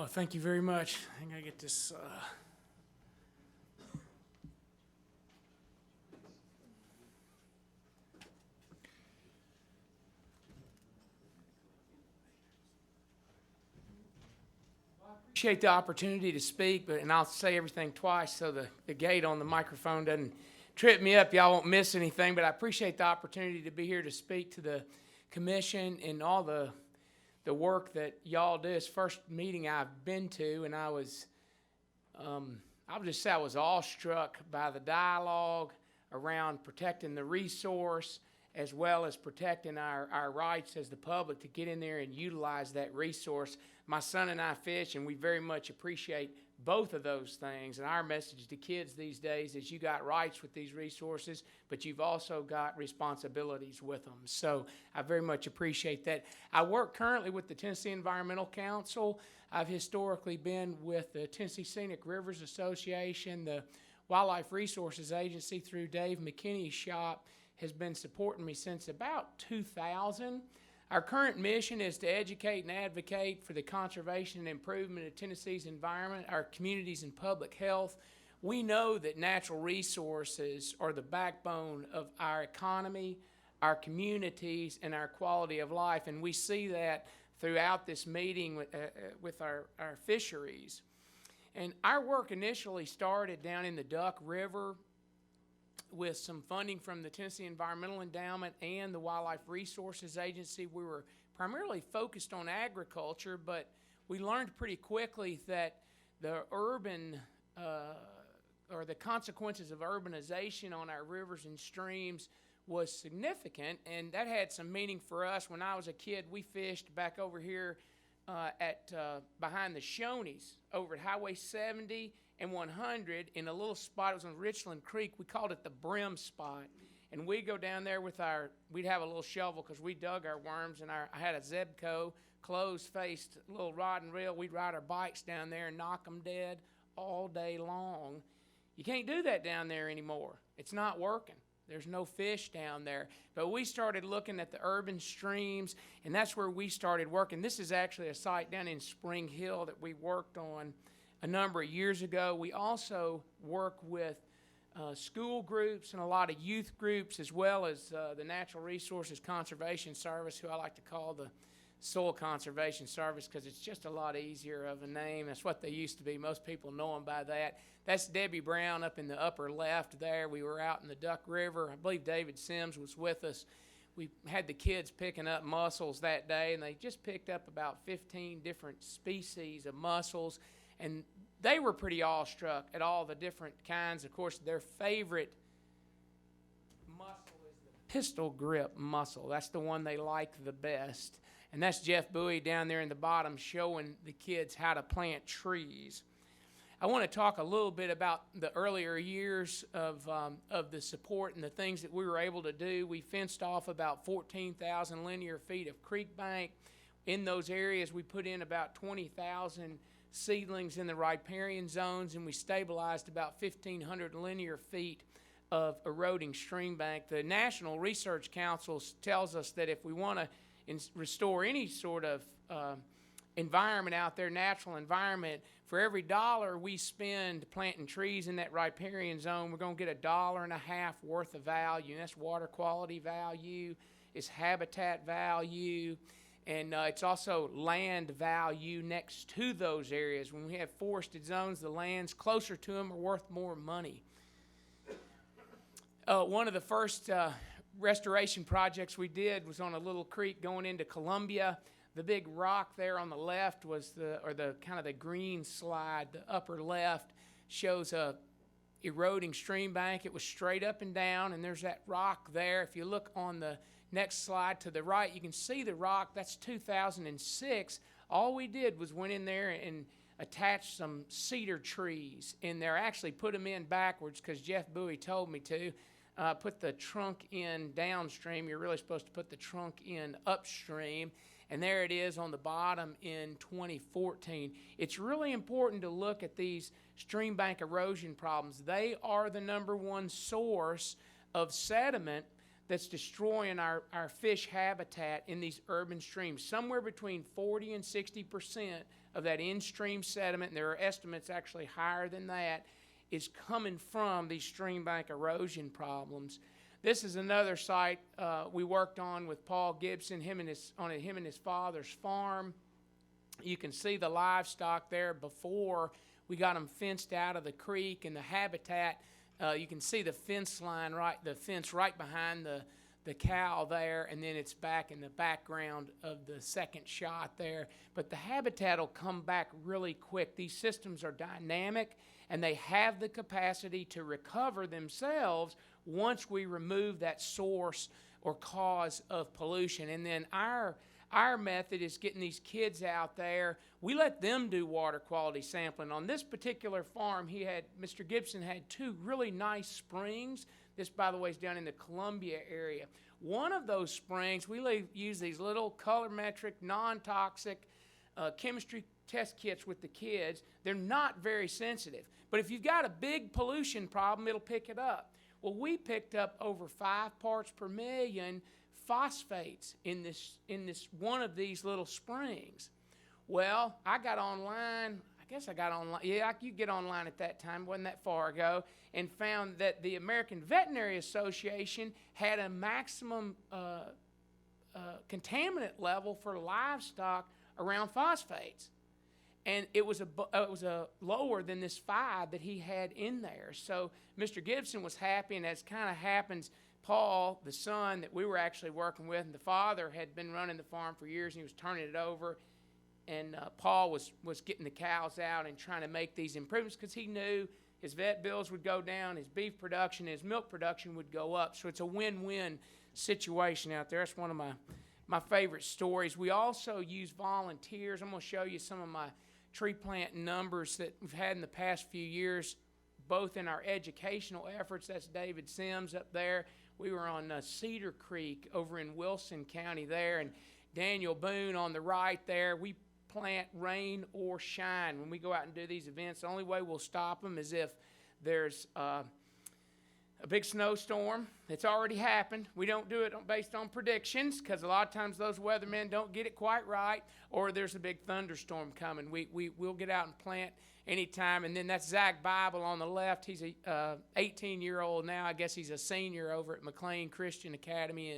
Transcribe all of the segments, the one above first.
Oh, thank you very much. I think I get this. Appreciate the opportunity to speak, and I'll say everything twice so the gate on the microphone doesn't trip me up. Y'all won't miss anything, but I appreciate the opportunity to be here to speak to the commission and all the work that y'all do. It's the first meeting I've been to, and I'll just say I was awestruck by the dialogue around protecting the resource as well as protecting our rights as the public to get in there and utilize that resource. My son and I fish, and we very much appreciate both of those things. And our message to kids these days is you got rights with these resources, but you've also got responsibilities with them. So I very much appreciate that. I work currently with the Tennessee Environmental Council. I've historically been with the Tennessee Scenic Rivers Association. The Wildlife Resources Agency through Dave McKinney's shop has been supporting me since about 2000. Our current mission is to educate and advocate for the conservation and improvement of Tennessee's environment, our communities, and public health. We know that natural resources are the backbone of our economy, our communities, and our quality of life, and we see that throughout this meeting with our fisheries. And our work initially started down in the Duck River with some funding from the Tennessee Environmental Endowment and the Wildlife Resources Agency. We were primarily focused on agriculture, but we learned pretty quickly that the urban or the consequences of urbanization on our rivers and streams was significant, and that had some meaning for us. When I was a kid, we fished back over here behind the Shoney's over at Highway 70 and 100 in a little spot. It was on Richland Creek. We called it the Brim Spot. And we'd go down there with we'd have a little shovel because we dug our worms, and I had a Zebco closed-faced little rod and reel. We'd ride our bikes down there and knock them dead all day long. You can't do that down there anymore. It's not working. There's no fish down there. But we started looking at the urban streams, and that's where we started working. This is actually a site down in Spring Hill that we worked on a number of years ago. We also work with school groups and a lot of youth groups, as well as the Natural Resources Conservation Service, who I like to call the Soil Conservation Service because it's just a lot easier of a name. That's what they used to be. Most people know them by that. That's Debbie Brown up in the upper left there. We were out in the Duck River. I believe David Sims was with us. We had the kids picking up mussels that day, and they just picked up about 15 different species of mussels. And they were pretty awestruck at all the different kinds. Of course, their favorite mussel is the pistol grip mussel. That's the one they like the best. And that's Jeff Bowie down there in the bottom showing the kids how to plant trees. I want to talk a little bit about the earlier years of the support and the things that we were able to do. We fenced off about 14,000 linear feet of creek bank. In those areas, we put in about 20,000 seedlings in the riparian zones, and we stabilized about 1,500 linear feet of eroding stream bank. The National Research Council tells us that if we want to restore any sort of environment out there, natural environment, for every dollar we spend planting trees in that riparian zone, we're going to get $1.50 worth of value. And that's water quality value, it's habitat value, and it's also land value next to those areas. When we have forested zones, the lands closer to them are worth more money. One of the first restoration projects we did was on a little creek going into Columbia. The big rock there on the left was the kind of the green slide. The upper left shows a eroding stream bank. It was straight up and down, and there's that rock there. If you look on the next slide to the right, you can see the rock. That's 2006. All we did was went in there and attached some cedar trees in there. Actually put them in backwards because Jeff Bowie told me to. Put the trunk in downstream. You're really supposed to put the trunk in upstream. And there it is on the bottom in 2014. It's really important to look at these stream bank erosion problems. They are the #1 source of sediment that's destroying our fish habitat in these urban streams. Somewhere between 40 and 60% of that in-stream sediment, and there are estimates actually higher than that, is coming from these stream bank erosion problems. This is another site we worked on with Paul Gibson, him and his father's farm. You can see the livestock there before we got them fenced out of the creek and the habitat. You can see the fence line, the fence right behind the cow there, and then it's back in the background of the second shot there. But the habitat will come back really quick. These systems are dynamic, and they have the capacity to recover themselves once we remove that source or cause of pollution. And then our method is getting these kids out there. We let them do water quality sampling. On this particular farm, Mr. Gibson had 2 really nice springs. This, by the way, is down in the Columbia area. One of those springs, we use these little colorimetric, non-toxic chemistry test kits with the kids. They're not very sensitive. But if you've got a big pollution problem, it'll pick it up. Well, we picked up over 5 parts per million phosphates in this one of these little springs. Well, I got online. Yeah, you get online at that time. Wasn't that far ago, and found that the American Veterinary Association had a maximum contaminant level for livestock around phosphates, and it was lower than this 5 that he had in there. So Mr. Gibson was happy, and as kind of happens, Paul, the son that we were actually working with, and the father had been running the farm for years, and he was turning it over. And Paul was getting the cows out and trying to make these improvements because he knew his vet bills would go down, his beef production, his milk production would go up. So it's a win-win situation out there. That's one of my favorite stories. We also use volunteers. I'm going to show you some of my tree planting numbers that we've had in the past few years, both in our educational efforts. That's David Sims up there. We were on Cedar Creek over in Wilson County there, and Daniel Boone on the right there. We plant rain or shine when we go out and do these events. The only way we'll stop them is if there's a big snowstorm. It's already happened. We don't do it based on predictions because a lot of times those weathermen don't get it quite right, or there's a big thunderstorm coming. We'll get out and plant anytime. And then that's Zach Bible on the left. He's a 18-year-old now. I guess he's a senior over at McLean Christian Academy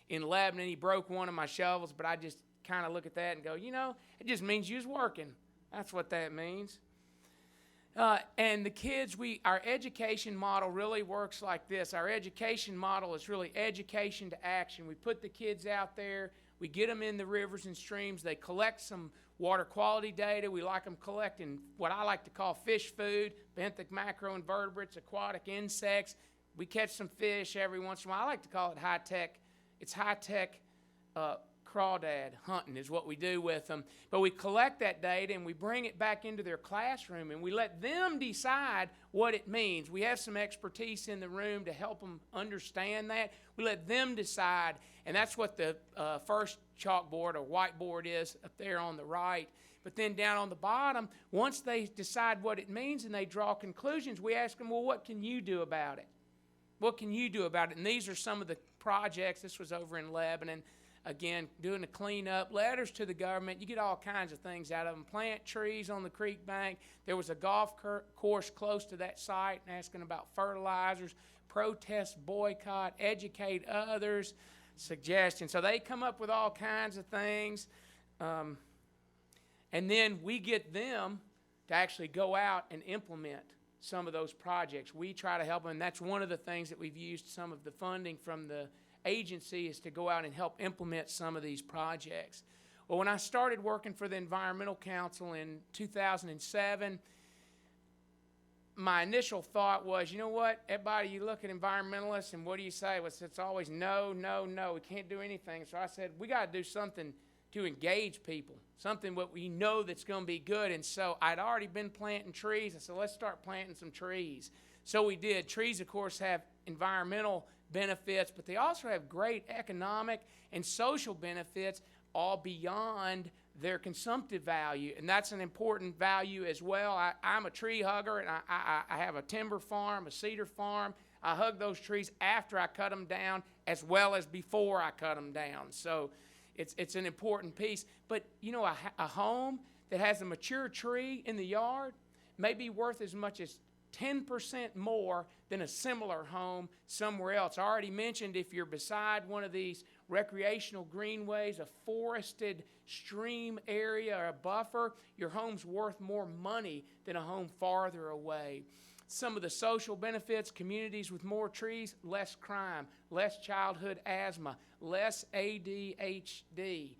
in Lebanon. He broke one of my shovels, but I just kind of look at that and go, it just means you was working. That's what that means. And the kids, our education model really works like this. Our education model is really education to action. We put the kids out there. We get them in the rivers and streams. They collect some water quality data. We like them collecting what I like to call fish food, benthic macroinvertebrates, aquatic insects. We catch some fish every once in a while. I like to call it high-tech. It's high-tech crawdad hunting is what we do with them. But we collect that data and we bring it back into their classroom and we let them decide what it means. We have some expertise in the room to help them understand that. We let them decide, and that's what the first chalkboard or whiteboard is up there on the right. But then down on the bottom, once they decide what it means and they draw conclusions, we ask them, well, what can you do about it? What can you do about it? And these are some of the projects. This was over in Lebanon. Again, doing a cleanup, letters to the government. You get all kinds of things out of them. Plant trees on the creek bank. There was a golf course close to that site and asking about fertilizers, protest, boycott, educate others, suggestions. So they come up with all kinds of things. And then we get them to actually go out and implement some of those projects. We try to help them, and that's one of the things that we've used some of the funding from the agency is to go out and help implement some of these projects. Well, when I started working for the Environmental Council in 2007, my initial thought was, you know what, everybody, you look at environmentalists and what do you say? Well, it's always no, no, no, we can't do anything. So I said, we got to do something to engage people, something what we know that's going to be good. And so I'd already been planting trees. I said, let's start planting some trees. So we did. Trees, of course, have environmental benefits, but they also have great economic and social benefits all beyond their consumptive value, and that's an important value as well. I'm a tree hugger, and I have a timber farm, a cedar farm. I hug those trees after I cut them down as well as before I cut them down. So it's an important piece. But, a home that has a mature tree in the yard may be worth as much as 10% more than a similar home somewhere else. I already mentioned if you're beside one of these recreational greenways, a forested stream area or a buffer, your home's worth more money than a home farther away. Some of the social benefits: communities with more trees, less crime, less childhood asthma, less ADHD,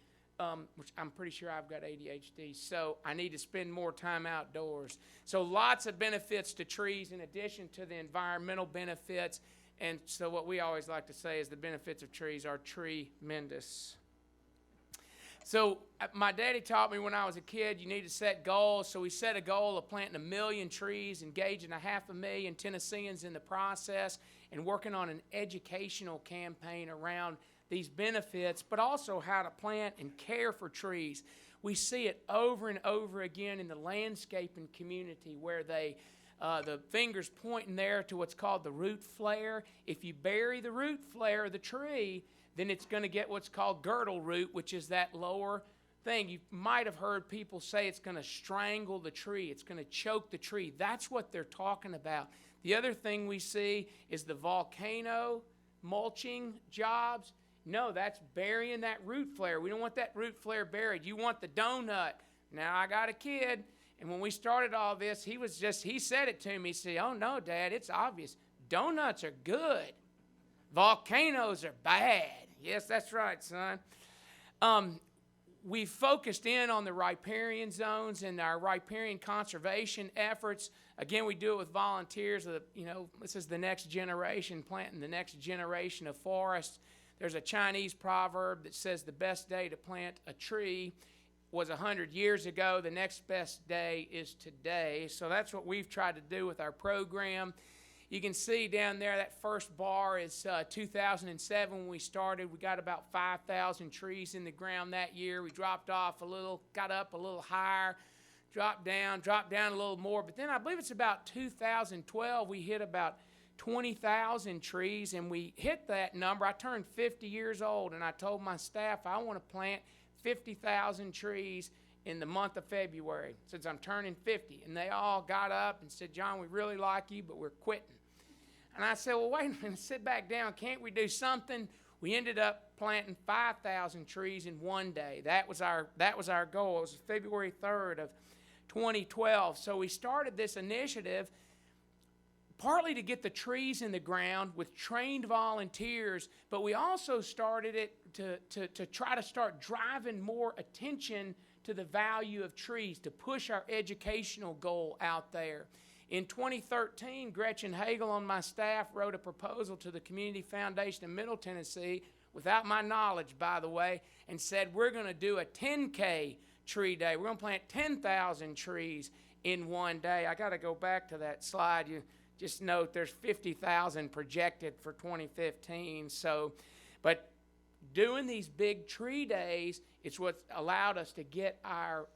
which I'm pretty sure I've got ADHD, so I need to spend more time outdoors. So lots of benefits to trees in addition to the environmental benefits. And so what we always like to say is the benefits of trees are tremendous. So my daddy taught me when I was a kid, you need to set goals. So we set a goal of planting 1 million trees, engaging 500,000 Tennesseans in the process, and working on an educational campaign around these benefits, but also how to plant and care for trees. We see it over and over again in the landscaping community where the finger's pointing there to what's called the root flare. If you bury the root flare of the tree, then it's going to get what's called girdle root, which is that lower thing. You might have heard people say it's going to strangle the tree. It's going to choke the tree. That's what they're talking about. The other thing we see is the volcano mulching jobs. No, that's burying that root flare. We don't want that root flare buried. You want the donut. Now, I got a kid, and when we started all this, he said it to me. He said, "Oh, no, Dad, it's obvious. Donuts are good. Volcanoes are bad." Yes, that's right, son. We focused in on the riparian zones and our riparian conservation efforts. Again, we do it with volunteers. This is the next generation, planting the next generation of forests. There's a Chinese proverb that says the best day to plant a tree was 100 years ago. The next best day is today. So that's what we've tried to do with our program. You can see down there that first bar is 2007 when we started. We got about 5,000 trees in the ground that year. We dropped off a little, got up a little higher, dropped down a little more. But then I believe it's about 2012 we hit about 20,000 trees, and we hit that number. I turned 50 years old, and I told my staff I want to plant 50,000 trees in the month of February since I'm turning 50. And they all got up and said, "John, we really like you, but we're quitting." And I said, "Well, wait a minute, sit back down. Can't we do something?" We ended up planting 5,000 trees in one day. That was our goal. It was February 3rd of 2012. So we started this initiative partly to get the trees in the ground with trained volunteers, but we also started it to try to start driving more attention to the value of trees, to push our educational goal out there. In 2013, Gretchen Hagel on my staff wrote a proposal to the Community Foundation of Middle Tennessee, without my knowledge, by the way, and said we're going to do a 10K tree day. We're going to plant 10,000 trees in one day. I got to go back to that slide. You just note there's 50,000 projected for 2015. But doing these big tree days, it's what allowed us to get our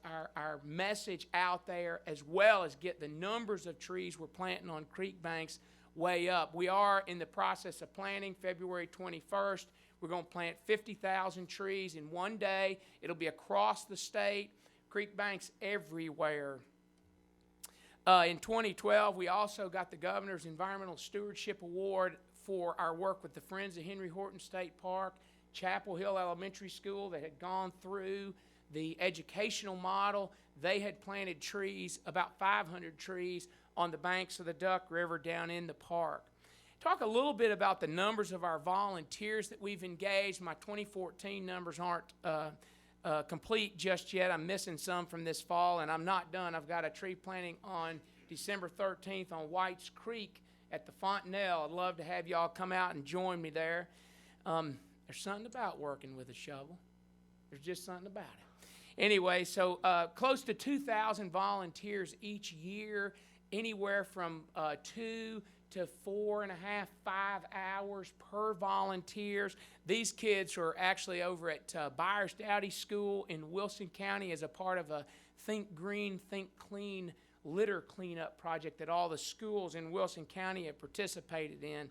message out there, as well as get the numbers of trees we're planting on creek banks way up. We are in the process of planting. February 21st, we're going to plant 50,000 trees in one day. It'll be across the state, creek banks everywhere. In 2012, we also got the Governor's Environmental Stewardship Award for our work with the Friends of Henry Horton State Park, Chapel Hill Elementary School, that had gone through the educational model. They had planted trees, about 500 trees, on the banks of the Duck River down in the park. Talk a little bit about the numbers of our volunteers that we've engaged. My 2014 numbers aren't complete just yet. I'm missing some from this fall, and I'm not done. I've got a tree planting on December 13th on Whites Creek at the Fontanelle. I'd love to have y'all come out and join me there. There's something about working with a shovel. There's just something about it. Anyway, so close to 2,000 volunteers each year, anywhere from 2 to 4.5, 5 hours per volunteers. These kids are actually over at Byers Dowdy School in Wilson County as a part of a Think Green, Think Clean litter cleanup project that all the schools in Wilson County have participated in.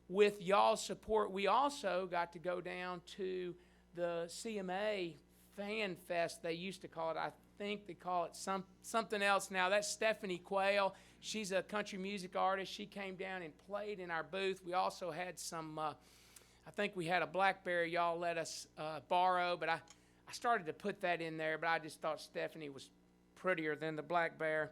With y'all's support, we also got to go down to the CMA Fan Fest, they used to call it. I think they call it something else now. That's Stephanie Quayle. She's a country music artist. She came down and played in our booth. We also had some, I think we had a Blackberry y'all let us borrow, but I started to put that in there, but I just thought Stephanie was prettier than the Blackberry.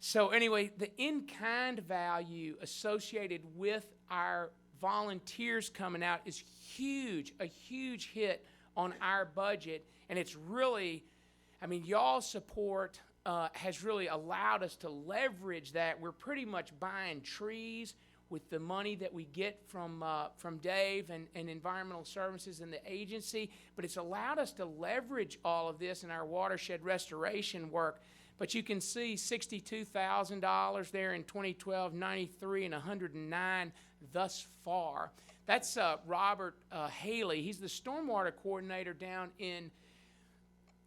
So anyway, the in-kind value associated with our volunteers coming out is huge, a huge hit on our budget. And it's really, I mean, y'all's support has really allowed us to leverage that. We're pretty much buying trees with the money that we get from Dave and Environmental Services and the agency, but it's allowed us to leverage all of this in our watershed restoration work. But you can see $62,000 there in 2012, 93, and 109 thus far. That's Robert Haley. He's the stormwater coordinator down in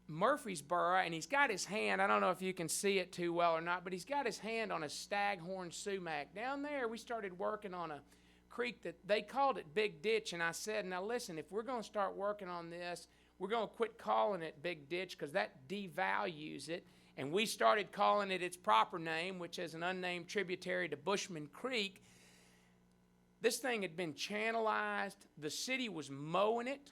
Murfreesboro, and he's got his hand, I don't know if you can see it too well or not, but he's got his hand on a staghorn sumac. Down there, we started working on a creek that they called it Big Ditch, and I said, now listen, if we're going to start working on this, we're going to quit calling it Big Ditch because that devalues it, and we started calling it its proper name, which is an unnamed tributary to Bushman Creek. This thing had been channelized. The city was mowing it.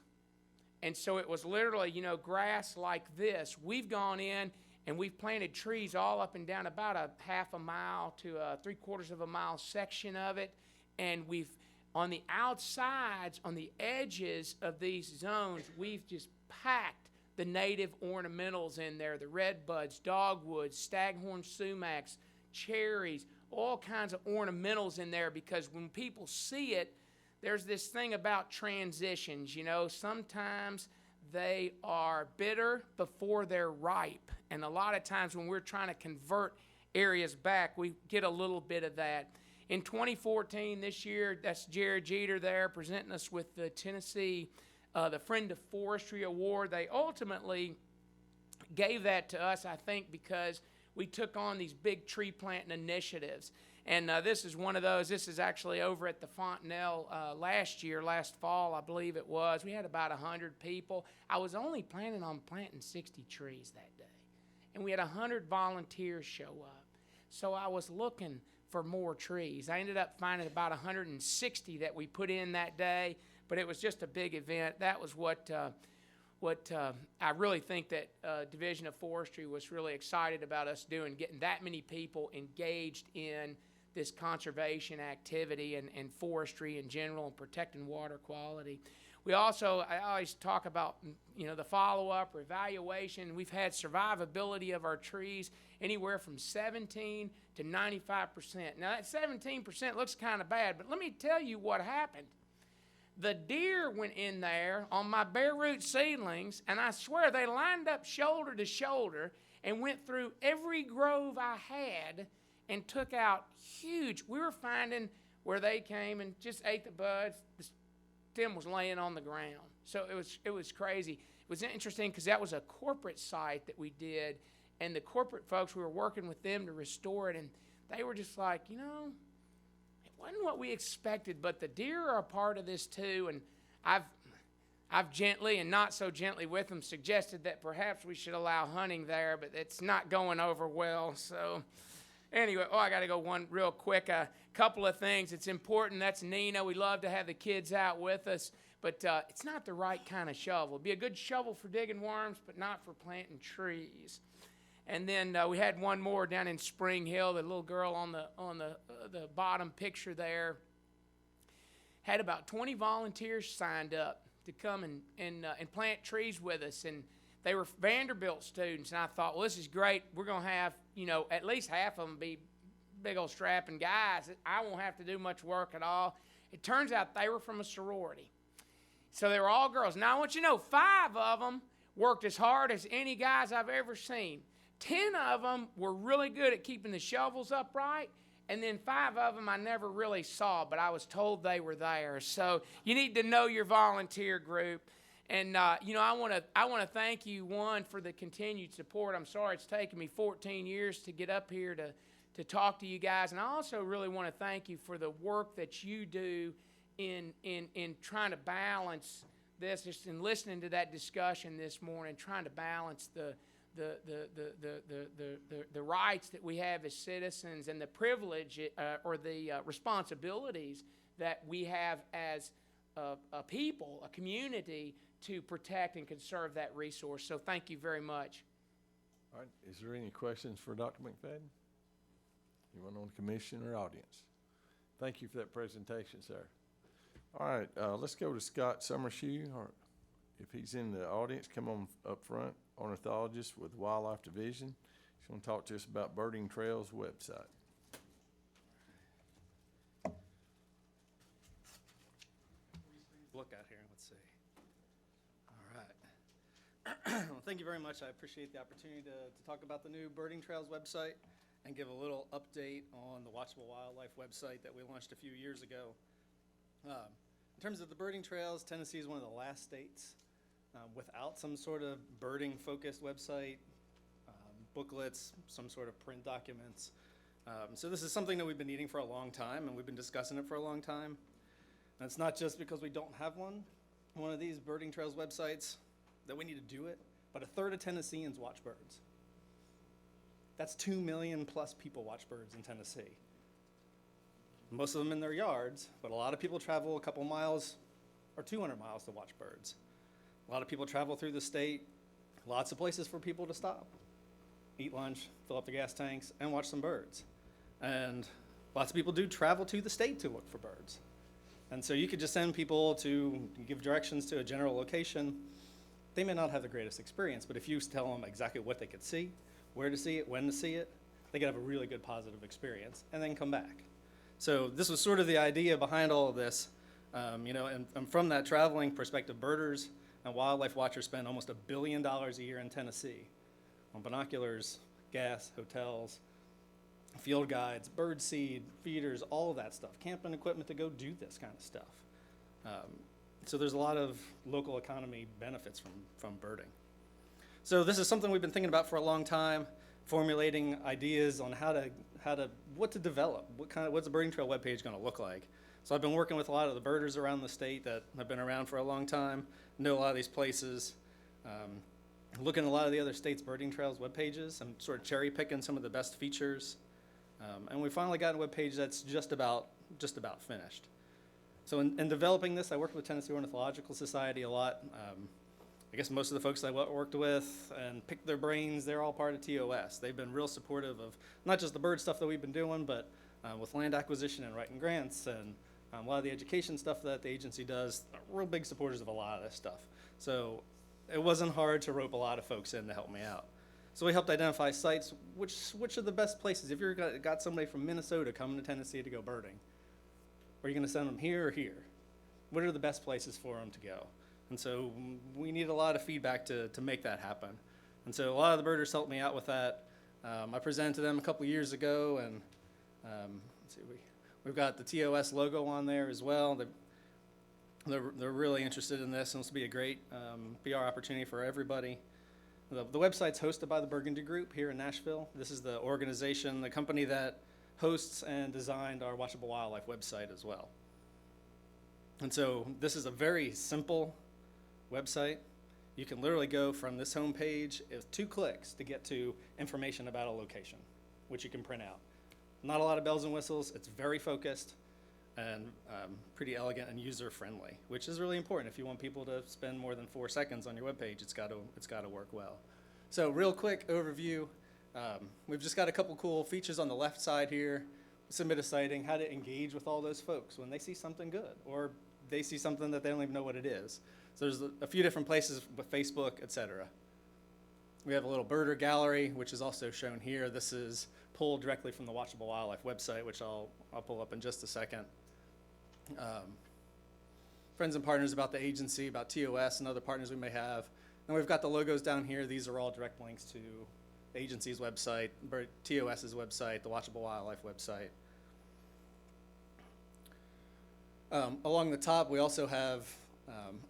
And so it was literally, you know, grass like this. We've gone in and we've planted trees all up and down about a half a mile to a 3/4 of a mile section of it. And we've, on the outsides, on the edges of these zones, we've just packed the native ornamentals in there, the redbuds, dogwoods, staghorn sumacs, cherries, all kinds of ornamentals in there, because when people see it, there's this thing about transitions, you know, sometimes they are bitter before they're ripe. And a lot of times when we're trying to convert areas back, we get a little bit of that. In 2014, this year, that's Jared Jeter there presenting us with the Tennessee, the Friend of Forestry Award. They ultimately gave that to us, I think, because we took on these big tree planting initiatives. And this is one of those. This is actually over at the Fontenelle last fall, I believe it was. We had about 100 people. I was only planning on planting 60 trees that day. And we had 100 volunteers show up. So I was looking for more trees. I ended up finding about 160 that we put in that day, but it was just a big event. That was what I really think that Division of Forestry was really excited about us doing, getting that many people engaged in this conservation activity and forestry in general and protecting water quality. We also, I always talk about, you know, the follow-up or evaluation. We've had survivability of our trees anywhere from 17 to 95%. Now that 17% looks kind of bad, but let me tell you what happened. The deer went in there on my bare root seedlings, and I swear they lined up shoulder to shoulder and went through every grove I had and took out huge. We were finding where they came and just ate the buds. The stem was laying on the ground. So it was crazy. It was interesting because that was a corporate site that we did, and the corporate folks, we were working with them to restore it, and they were just like, you know, it wasn't what we expected, but the deer are a part of this too, and I've gently and not so gently with them suggested that perhaps we should allow hunting there, but it's not going over well, so... Anyway, I got to go one real quick. A couple of things. It's important. That's Nina. We love to have the kids out with us, but it's not the right kind of shovel. It'd be a good shovel for digging worms, but not for planting trees. And then we had one more down in Spring Hill. The little girl on the bottom picture there had about 20 volunteers signed up to come and plant trees with us, and they were Vanderbilt students, and I thought, well, this is great. We're going to have, you know, at least half of them be big old strapping guys. I won't have to do much work at all. It turns out they were from a sorority. So they were all girls. Now, I want you to know, 5 of them worked as hard as any guys I've ever seen. 10 of them were really good at keeping the shovels upright, and then 5 of them I never really saw, but I was told they were there. So you need to know your volunteer group. And I want to thank you, one, for the continued support. I'm sorry it's taken me 14 years to get up here to talk to you guys, and I also really want to thank you for the work that you do in trying to balance this, just in listening to that discussion this morning, trying to balance the rights that we have as citizens and the privilege or the responsibilities that we have as a people, a community, to protect and conserve that resource. So thank you very much. All right, is there any questions for Dr. McFadden? Anyone on the commission or audience? Thank you for that presentation, sir. All right, let's go to Scott Summershoe, or if he's in the audience, come on up front, ornithologist with Wildlife Division. He's going to talk to us about Birding Trails website. Look out here, let's see. All right. Well, thank you very much. I appreciate the opportunity to talk about the new Birding Trails website and give a little update on the Watchable Wildlife website that we launched a few years ago. In terms of the birding trails, Tennessee is one of the last states without some sort of birding-focused website, booklets, some sort of print documents. So this is something that we've been needing for a long time, and we've been discussing it for a long time. And it's not just because we don't have one of these birding trails websites, that we need to do it, but a third of Tennesseans watch birds. That's 2 million plus people watch birds in Tennessee. Most of them in their yards, but a lot of people travel a couple miles or 200 miles to watch birds. A lot of people travel through the state, lots of places for people to stop, eat lunch, fill up the gas tanks, and watch some birds. And lots of people do travel to the state to look for birds. And so you could just send people to give directions to a general location. They may not have the greatest experience, but if you tell them exactly what they could see, where to see it, when to see it, they could have a really good positive experience and then come back. So this was sort of the idea behind all of this, and from that traveling perspective, birders and wildlife watchers spend almost $1 billion a year in Tennessee on binoculars, gas, hotels, field guides, bird seed, feeders, all of that stuff, camping equipment to go do this kind of stuff. So there's a lot of local economy benefits from birding. So this is something we've been thinking about for a long time, formulating ideas on what to develop, what's the birding trail webpage going to look like. So I've been working with a lot of the birders around the state that have been around for a long time, know a lot of these places, looking at a lot of the other states' birding trails web pages and sort of cherry picking some of the best features. And we finally got a web page that's just about finished. So in developing this, I worked with Tennessee Ornithological Society a lot. I guess most of the folks I worked with and picked their brains, they're all part of TOS. They've been real supportive of not just the bird stuff that we've been doing, but with land acquisition and writing grants and a lot of the education stuff that the agency does, real big supporters of a lot of this stuff. So it wasn't hard to rope a lot of folks in to help me out. So we helped identify sites, which are the best places. If you've got somebody from Minnesota coming to Tennessee to go birding, are you going to send them here or here? What are the best places for them to go? And so we need a lot of feedback to make that happen. And so a lot of the birders helped me out with that. I presented to them a couple years ago, and let's see, we've got the TOS logo on there as well. They're really interested in this, and this will be a great PR opportunity for everybody. The website's hosted by the Burgundy Group here in Nashville. This is the organization, the company that hosts and designed our Watchable Wildlife website as well. And so this is a very simple website. You can literally go from this home page with 2 clicks to get to information about a location, which you can print out. Not a lot of bells and whistles. It's very focused and pretty elegant and user-friendly, which is really important. If you want people to spend more than 4 seconds on your webpage, it's got to work well. So real quick overview. We've just got a couple cool features on the left side here. Submit a sighting, how to engage with all those folks when they see something good or they see something that they don't even know what it is. So there's a few different places with Facebook, etc. We have a little birder gallery, which is also shown here. This is pulled directly from the Watchable Wildlife website, which I'll pull up in just a second. Friends and partners about the agency, about TOS and other partners we may have. And we've got the logos down here. These are all direct links to the agency's website, TOS's website, the Watchable Wildlife website. Along the top, we also have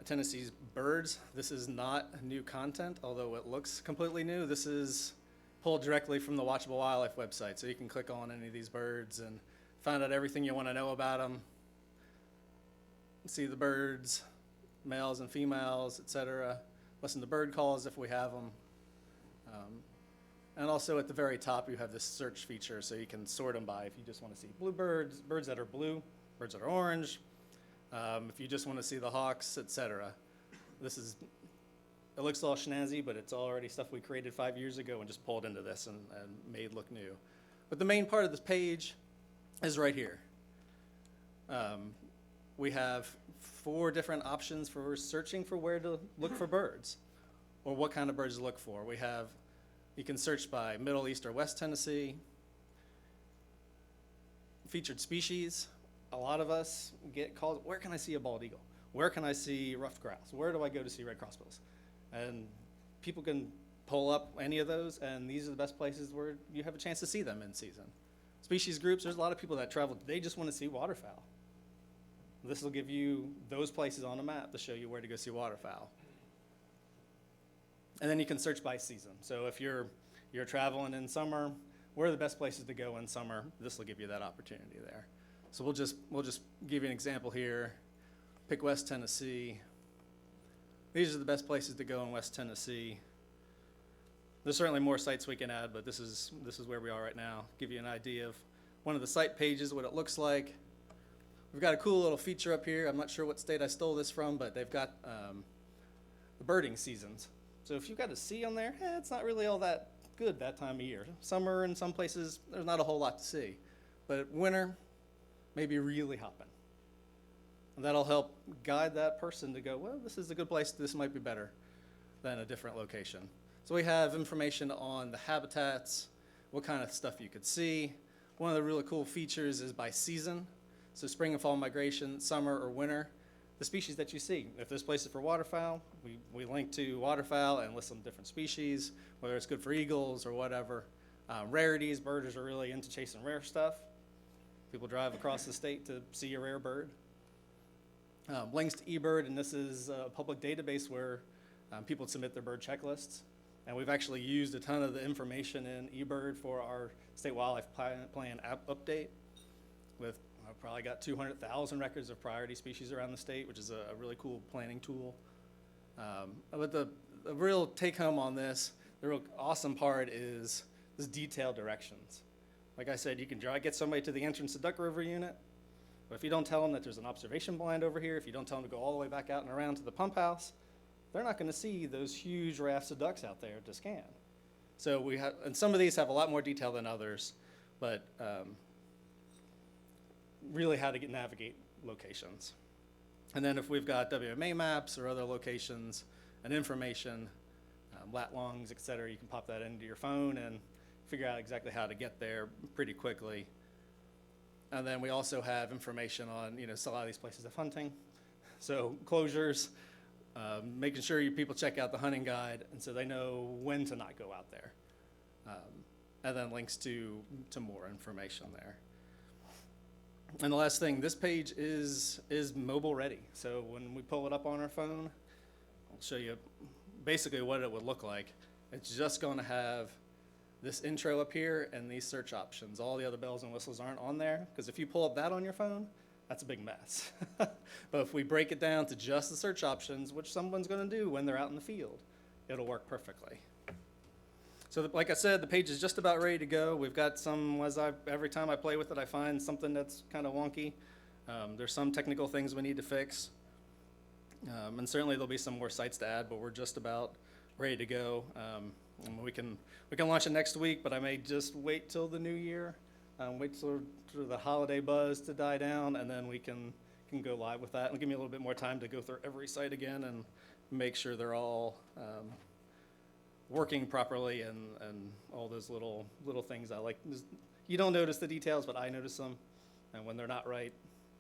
Tennessee's birds. This is not new content, although it looks completely new. This is pulled directly from the Watchable Wildlife website, so you can click on any of these birds and find out everything you want to know about them. See the birds, males and females, etc. Listen to bird calls if we have them. And also at the very top, you have this search feature, so you can sort them by if you just want to see blue birds, birds that are blue, birds that are orange, if you just want to see the hawks, etc. It looks all snazzy, but it's already stuff we created 5 years ago and just pulled into this and made look new. But the main part of this page is right here. We have 4 different options for searching for where to look for birds or what kind of birds to look for. You can search by Middle East or West Tennessee. Featured species. A lot of us get calls, where can I see a bald eagle? Where can I see ruffed grouse? Where do I go to see red crossbills? And people can pull up any of those, and these are the best places where you have a chance to see them in season. Species groups, there's a lot of people that travel, they just want to see waterfowl. This will give you those places on a map to show you where to go see waterfowl. And then you can search by season. So if you're traveling in summer, where are the best places to go in summer? This will give you that opportunity there. So we'll just give you an example here. Pick West Tennessee. These are the best places to go in West Tennessee. There's certainly more sites we can add, but this is where we are right now. Give you an idea of one of the site pages, what it looks like. We've got a cool little feature up here. I'm not sure what state I stole this from, but they've got the birding seasons. So if you've got a C on there, it's not really all that good that time of year. Summer in some places, there's not a whole lot to see. But winter, maybe really hopping. And that'll help guide that person to go, well, this is a good place. This might be better than a different location. So we have information on the habitats, what kind of stuff you could see. One of the really cool features is by season. So spring and fall migration, summer or winter, the species that you see. If this place is for waterfowl, we link to waterfowl and list some different species, whether it's good for eagles or whatever. Rarities, birders are really into chasing rare stuff. People drive across the state to see a rare bird. Links to eBird, and this is a public database where people submit their bird checklists. And we've actually used a ton of the information in eBird for our state wildlife plan app update. I've probably got 200,000 records of priority species around the state, which is a really cool planning tool. But the real take home on this, the real awesome part is this detailed directions. Like I said, you can get somebody to the entrance to Duck River unit, but if you don't tell them that there's an observation blind over here, if you don't tell them to go all the way back out and around to the pump house, they're not going to see those huge rafts of ducks out there to scan. So and some of these have a lot more detail than others, but really how to navigate locations. And then if we've got WMA maps or other locations and information, lat longs, et cetera, you can pop that into your phone and figure out exactly how to get there pretty quickly. And then we also have information on, a lot of these places of hunting. So closures, making sure people check out the hunting guide, and so they know when to not go out there. And then links to more information there. And the last thing, this page is mobile ready. So when we pull it up on our phone, I'll show you basically what it would look like. It's just going to have this intro up here and these search options. All the other bells and whistles aren't on there, because if you pull up that on your phone, that's a big mess. But if we break it down to just the search options, which someone's going to do when they're out in the field, it'll work perfectly. So like I said, the page is just about ready to go. We've got some, every time I play with it, I find something that's kind of wonky. There's some technical things we need to fix. And certainly there'll be some more sites to add, but we're just about ready to go. And we can launch it next week, but I may just wait till the new year, wait till the holiday buzz to die down, and then we can go live with that. It'll give me a little bit more time to go through every site again and make sure they're all working properly and all those little things I like. You don't notice the details, but I notice them, and when they're not right,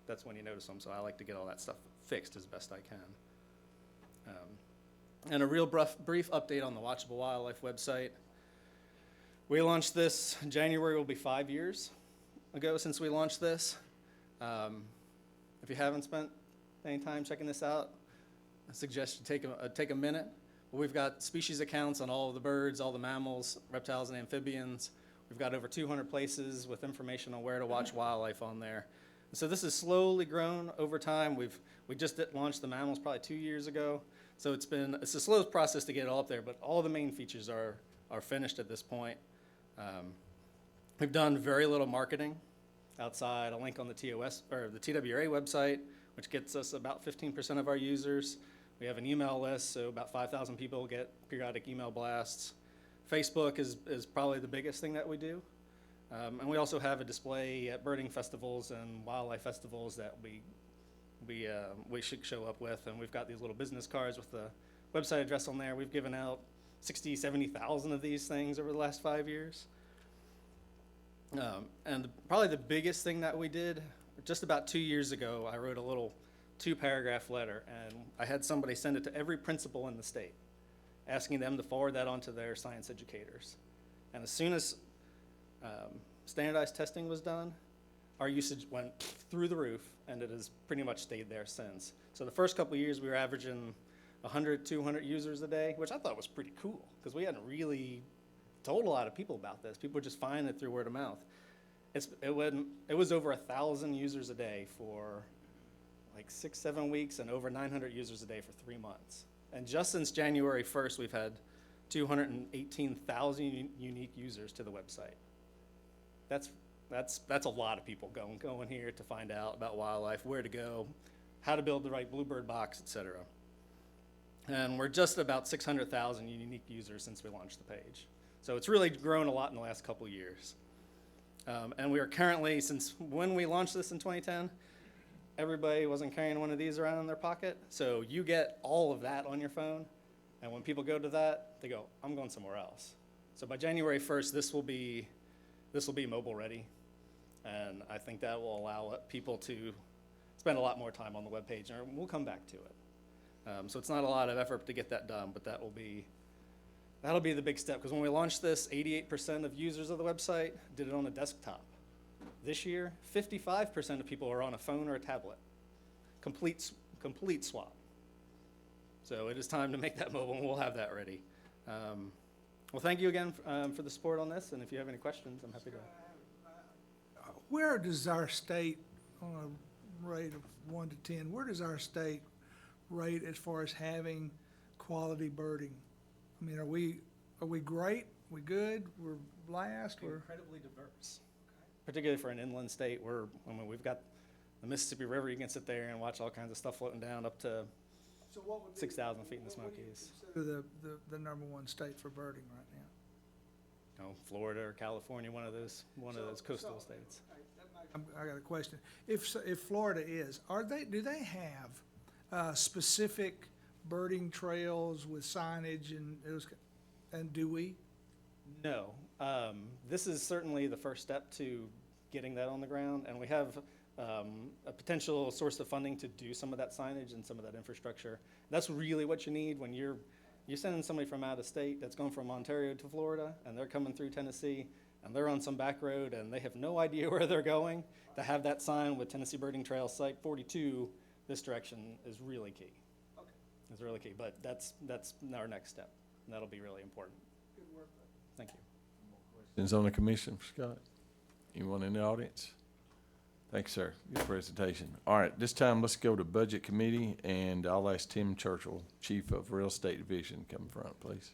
that's when you notice them. So I like to get all that stuff fixed as best I can. And a real brief update on the Watchable Wildlife website. We launched this, January will be 5 years ago since we launched this. If you haven't spent any time checking this out, suggest you take a minute. We've got species accounts on all of the birds, all the mammals, reptiles, and amphibians. We've got over 200 places with information on where to watch wildlife on there. So this has slowly grown over time. We just launched the mammals probably 2 years ago. So it's a slow process to get it all up there, but all the main features are finished at this point. We've done very little marketing outside a link on the the TWRA website, which gets us about 15% of our users. We have an email list, so about 5,000 people get periodic email blasts. Facebook is probably the biggest thing that we do. And we also have a display at birding festivals and wildlife festivals that we should show up with. And we've got these little business cards with the website address on there. We've given out 60, 70,000 of these things over the last 5 years. And probably the biggest thing that we did, just about 2 years ago, I wrote a little 2-paragraph letter, and I had somebody send it to every principal in the state, asking them to forward that on to their science educators. And as soon as standardized testing was done, our usage went through the roof, and it has pretty much stayed there since. So the first couple of years, we were averaging 100, 200 users a day, which I thought was pretty cool, because we hadn't really told a lot of people about this. People were just finding it through word of mouth. It was over 1,000 users a day for like 6-7 weeks, and over 900 users a day for 3 months. And just since January 1st, we've had 218,000 unique users to the website. That's a lot of people going here to find out about wildlife, where to go, how to build the right bluebird box, etc. And we're just about 600,000 unique users since we launched the page. So it's really grown a lot in the last couple of years. And we are currently, since when we launched this in 2010, everybody wasn't carrying one of these around in their pocket. So you get all of that on your phone. And when people go to that, they go, I'm going somewhere else. So by January 1st, this will be mobile ready. And I think that will allow people to spend a lot more time on the web page, and we'll come back to it. So it's not a lot of effort to get that done, but that'll be the big step. Because when we launched this, 88% of users of the website did it on a desktop. This year, 55% of people are on a phone or a tablet. Complete swap. So it is time to make that mobile, and we'll have that ready. Well, thank you again for the support on this, and if you have any questions, I'm happy to. Where does our state, on a rate of 1 to 10, where does our state rate as far as having quality birding? I mean, are we great? We good? We're last? We're Incredibly diverse. Particularly for an inland state, we've got the Mississippi River. You can sit there and watch all kinds of stuff floating down up to 6,000 feet in the Smokies. the number one state for birding right now? Florida or California, one of those coastal states. I got a question. If Florida is, do they have specific birding trails with signage and do we? No. This is certainly the first step to getting that on the ground, and we have a potential source of funding to do some of that signage and some of that infrastructure. That's really what you need when you're sending somebody from out of state that's going from Ontario to Florida, and they're coming through Tennessee, and they're on some back road, and they have no idea where they're going. To have that sign with Tennessee Birding Trail Site 42 this direction is really key. Okay. It's really key, but that's our next step, and that'll be really important. Good work. Thank you. Questions on the commission for Scott? Anyone in the audience? Thanks, sir. Good presentation. All right, this time let's go to Budget Committee, and I'll ask Tim Churchill, Chief of Real Estate Division, to come in front, please.